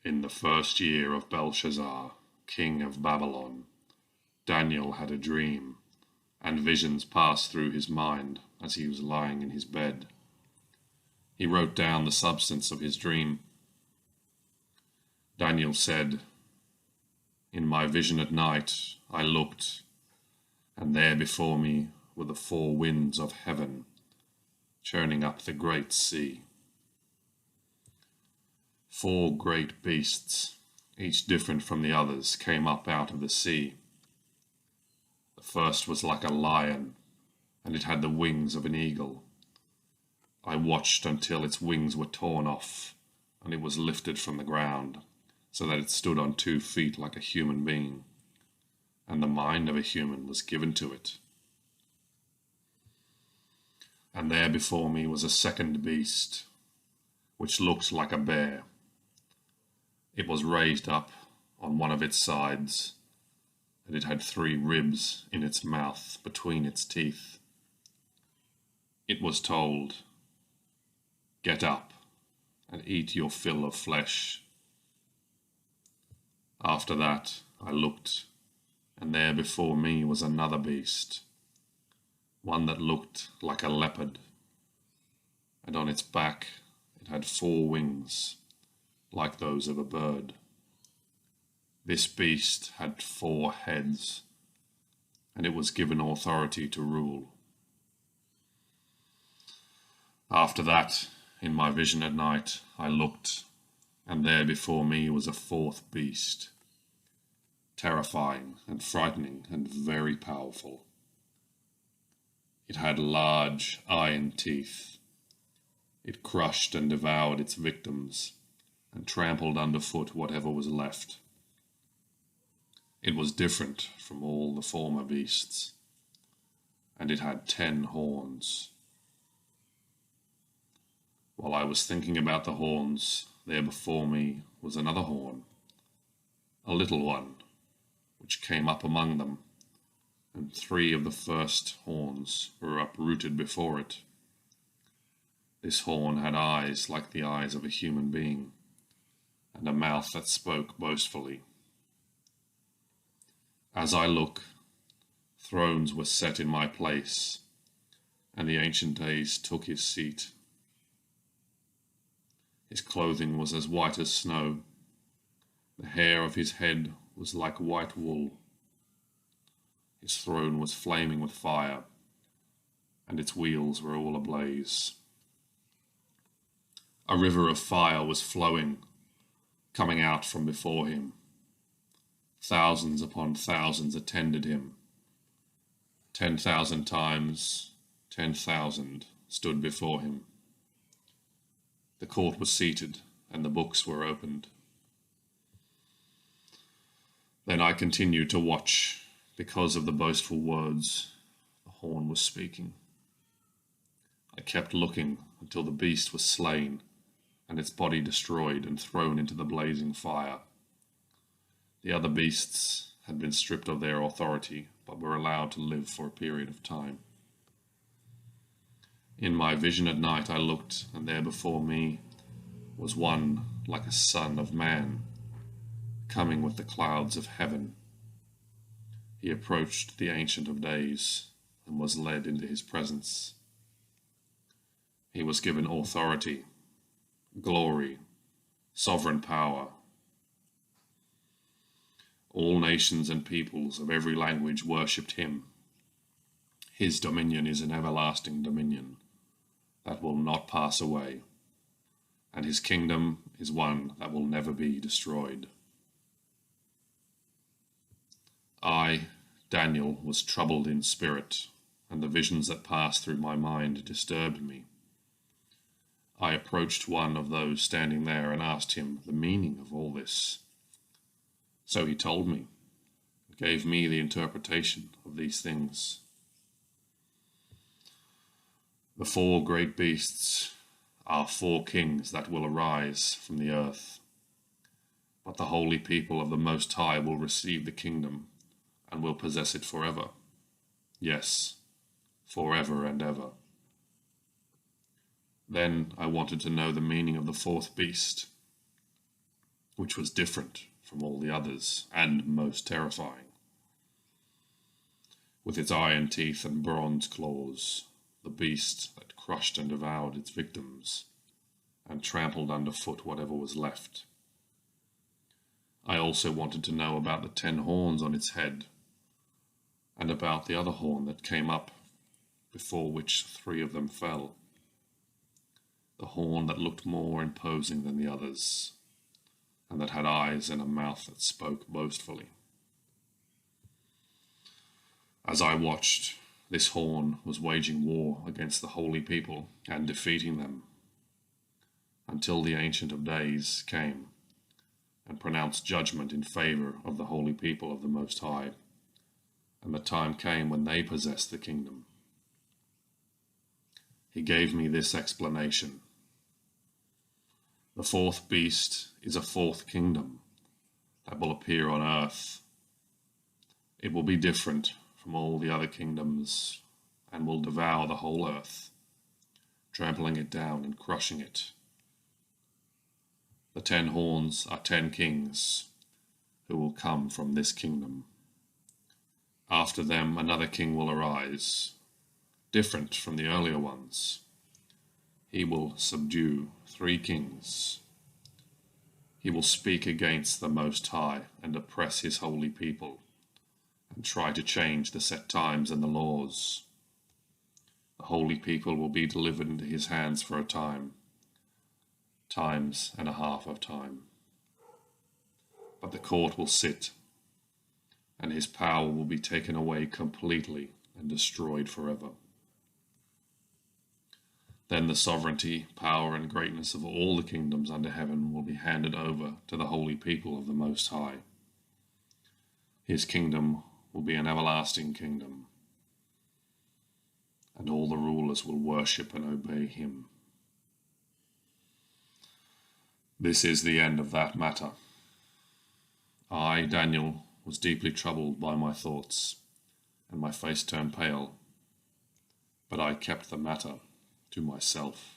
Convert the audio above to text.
In the first year of Belshazzar, king of Babylon, Daniel had a dream, and visions passed through his mind as he was lying in his bed. He wrote down the substance of his dream. Daniel said, "In my vision at night I looked, and there before me were the four winds of heaven, churning up the great sea. Four great beasts, each different from the others, came up out of the sea. The first was like a lion, and it had the wings of an eagle. I watched until its wings were torn off, and it was lifted from the ground, so that it stood on 2 feet like a human being, and the mind of a human was given to it. And there before me was a second beast, which looked like a bear. It was raised up on one of its sides, and it had 3 ribs in its mouth between its teeth. It was told, 'Get up and eat your fill of flesh.' After that I looked, and there before me was another beast, one that looked like a leopard, and on its back it had 4 wings, like those of a bird. This beast had 4 heads, and it was given authority to rule. After that, in my vision at night, I looked, and there before me was a 4th beast, terrifying and frightening and very powerful. It had large iron teeth. It crushed and devoured its victims, and trampled underfoot whatever was left. It was different from all the former beasts, and it had 10 horns. While I was thinking about the horns, there before me was another horn, a little one, which came up among them, and 3 of the first horns were uprooted before it. This horn had eyes like the eyes of a human being, and a mouth that spoke boastfully. As I look, thrones were set in my place, and the Ancient Days took his seat. His clothing was as white as snow. The hair of his head was like white wool. His throne was flaming with fire, and its wheels were all ablaze. A river of fire was flowing, coming out from before him. Thousands upon thousands attended him. 10,000 times 10,000 stood before him. The court was seated, and the books were opened. Then I continued to watch, because of the boastful words the horn was speaking. I kept looking until the beast was slain, and its body destroyed and thrown into the blazing fire. The other beasts had been stripped of their authority, but were allowed to live for a period of time. In my vision at night I looked, and there before me was one like a son of man, coming with the clouds of heaven. He approached the Ancient of Days and was led into his presence. He was given authority, glory, sovereign power. All nations and peoples of every language worshipped him. His dominion is an everlasting dominion that will not pass away, and his kingdom is one that will never be destroyed. I, Daniel, was troubled in spirit, and the visions that passed through my mind disturbed me. I approached one of those standing there and asked him the meaning of all this. So he told me, and gave me the interpretation of these things. The 4 great beasts are 4 kings that will arise from the earth, but the holy people of the Most High will receive the kingdom and will possess it forever. Yes, forever and ever. Then I wanted to know the meaning of the 4th beast. which was different from all the others and most terrifying. With its iron teeth and bronze claws, the beast that crushed and devoured its victims and trampled underfoot whatever was left. I also wanted to know about the 10 horns on its head, and about the other horn that came up, before which 3 of them fell. The horn that looked more imposing than the others, and that had eyes and a mouth that spoke boastfully. As I watched, this horn was waging war against the holy people and defeating them, until the Ancient of Days came and pronounced judgment in favor of the holy people of the Most High, and the time came when they possessed the kingdom. He gave me this explanation. The 4th beast is a 4th kingdom that will appear on earth. It will be different from all the other kingdoms and will devour the whole earth, trampling it down and crushing it. The 10 horns are 10 kings who will come from this kingdom. After them another king will arise, different from the earlier ones. He will subdue 3 kings. He will speak against the Most High and oppress his holy people, and try to change the set times and the laws. The holy people will be delivered into his hands for a time, times and a half of time. But the court will sit, and his power will be taken away completely and destroyed forever. Then the sovereignty, power, and greatness of all the kingdoms under heaven will be handed over to the holy people of the Most High. His kingdom will be an everlasting kingdom, and all the rulers will worship and obey him. This is the end of that matter. I, Daniel, was deeply troubled by my thoughts, and my face turned pale, but I kept the matter to myself.